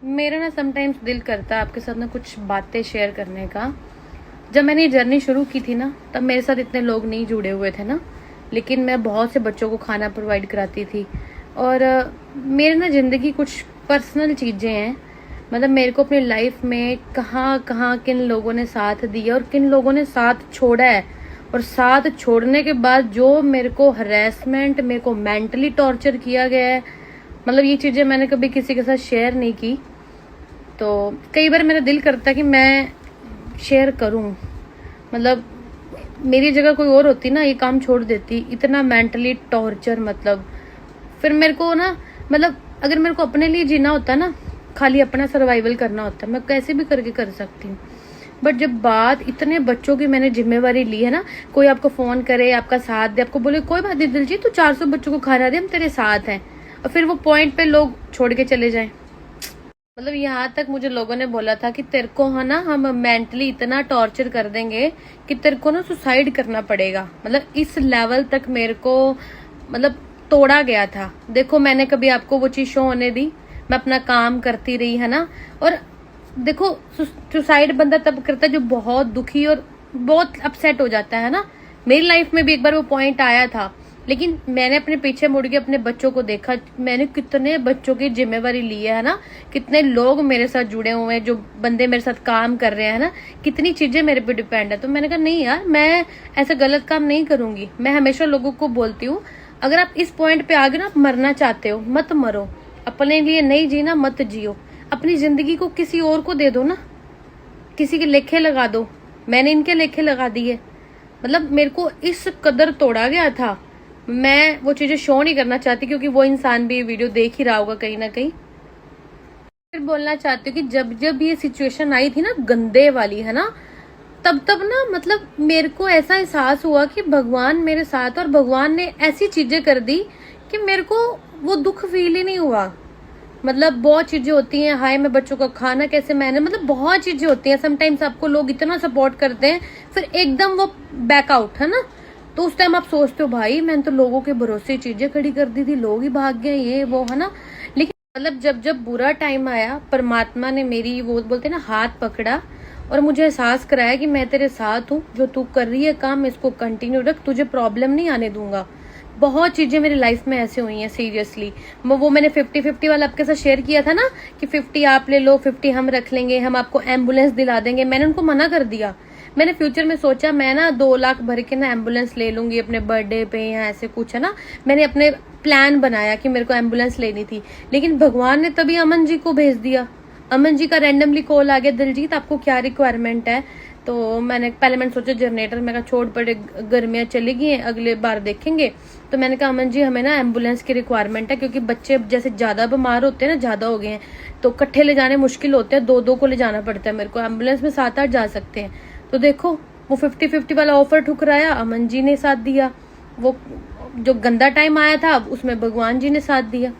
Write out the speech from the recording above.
मेरा ना समटाइम्स दिल करता है आपके साथ ना कुछ बातें शेयर करने का। जब मैंने ये जर्नी शुरू की थी ना, तब मेरे साथ इतने लोग नहीं जुड़े हुए थे ना, लेकिन मैं बहुत से बच्चों को खाना प्रोवाइड कराती थी। और मेरे ना ज़िंदगी कुछ पर्सनल चीज़ें हैं। मतलब मेरे को अपनी लाइफ में कहाँ कहाँ किन लोगों ने साथ दिया और किन लोगों ने साथ छोड़ा है, और साथ छोड़ने के बाद जो मेरे को हरेसमेंट, मेरे को मेंटली टॉर्चर किया गया है, मतलब ये चीज़ें मैंने कभी किसी के साथ शेयर नहीं की। तो कई बार मेरा दिल करता है कि मैं शेयर करूं। मतलब मेरी जगह कोई और होती ना, ये काम छोड़ देती। इतना मेंटली टॉर्चर, मतलब फिर मेरे को ना, मतलब अगर मेरे को अपने लिए जीना होता ना, खाली अपना सर्वाइवल करना होता, मैं कैसे भी करके कर सकती हूँ। बट जब बात इतने बच्चों की मैंने जिम्मेवारी ली है ना, कोई आपको फोन करे, आपका साथ दे, आपको बोले कोई बात नहीं दिलजीत तू 400 बच्चों को खाना दे, हम तेरे साथ हैं, और फिर वो पॉइंट पे लोग छोड़ के चले जाएं। मतलब यहाँ तक मुझे लोगों ने बोला था कि तेरे को है ना, हम मेंटली इतना टॉर्चर कर देंगे कि तेरे को ना सुसाइड करना पड़ेगा। मतलब इस लेवल तक मेरे को मतलब तोड़ा गया था। देखो मैंने कभी आपको वो चीज शो होने दी, मैं अपना काम करती रही है ना। और देखो सुसाइड बंदा तब करता है जो बहुत दुखी और बहुत अपसेट हो जाता है ना। मेरी लाइफ में भी एक बार वो पॉइंट आया था, लेकिन मैंने अपने पीछे मुड़ के अपने बच्चों को देखा। मैंने कितने बच्चों की जिम्मेवारी ली है ना, कितने लोग मेरे साथ जुड़े हुए हैं, जो बंदे मेरे साथ काम कर रहे हैं ना, कितनी चीजें मेरे पे डिपेंड है। तो मैंने कहा नहीं यार, मैं ऐसा गलत काम नहीं करूंगी। मैं हमेशा लोगों को बोलती हूँ, अगर आप इस पॉइंट पे आ गए ना, आप मरना चाहते हो मत मरो, अपने लिए नहीं जीना मत जियो, अपनी जिंदगी को किसी और को दे दो ना, किसी के लेखे लगा दो। मैंने इनके लेखे लगा दिए। मतलब मेरे को इस कदर तोड़ा गया था। मैं वो चीजें शो नहीं करना चाहती, क्योंकि वो इंसान भी ये वीडियो देख ही रहा होगा कहीं ना कहीं। फिर बोलना चाहती हूँ कि जब जब ये सिचुएशन आई थी ना, गंदे वाली है ना, तब तब ना मतलब मेरे को ऐसा एहसास हुआ कि भगवान मेरे साथ, और भगवान ने ऐसी चीजें कर दी कि मेरे को वो दुख फील ही नहीं हुआ। मतलब बहुत चीजें होती हैं, हाय मैं बच्चों का खाना कैसे मैंने, मतलब बहुत चीजें होती हैं। समटाइम्स आपको लोग इतना सपोर्ट करते हैं, फिर एकदम वो बैक आउट है ना, तो उस टाइम आप सोचते हो भाई मैंने तो लोगों के भरोसे चीजें खड़ी कर दी थी, लोग ही भाग गए, ये वो है ना। लेकिन मतलब जब जब बुरा टाइम आया, परमात्मा ने मेरी वो बोलते ना हाथ पकड़ा और मुझे एहसास कराया कि मैं तेरे साथ हूँ, जो तू कर रही है काम इसको कंटिन्यू रख, तुझे प्रॉब्लम नहीं आने दूंगा। बहुत चीजें मेरी लाइफ में ऐसे हुई हैं सीरियसली। वो मैंने 50-50 वाला आपके साथ शेयर किया था ना, कि 50 आप ले लो 50 हम रख लेंगे, हम आपको एम्बुलेंस दिला देंगे। मैंने उनको मना कर दिया। मैंने फ्यूचर में सोचा मैं ना 2 लाख भर के ना एम्बुलेंस ले लूंगी अपने बर्थडे पे या ऐसे कुछ है ना। मैंने अपने प्लान बनाया कि मेरे को एम्बुलेंस लेनी थी, लेकिन भगवान ने तभी अमन जी को भेज दिया। अमन जी का रैंडमली कॉल आ गया, दिलजीत आपको क्या रिक्वायरमेंट है। तो मैंने सोचा जनरेटर, मैं कहा छोड़ पड़े, गर्मियाँ चली गई हैं, अगले बार देखेंगे। तो मैंने कहा अमन जी हमें ना एम्बुलेंस की रिक्वायरमेंट है, क्योंकि बच्चे जैसे ज्यादा बीमार होते हैं ना, ज्यादा हो गए हैं, तो इकट्ठे ले जाने मुश्किल होते हैं, 2-2 को ले जाना पड़ता है मेरे को। एम्बुलेंस में 7-8 जा सकते हैं। तो देखो वो 50-50 वाला ऑफर ठुकराया, अमन जी ने साथ दिया। वो जो गंदा टाइम आया था उसमें भगवान जी ने साथ दिया।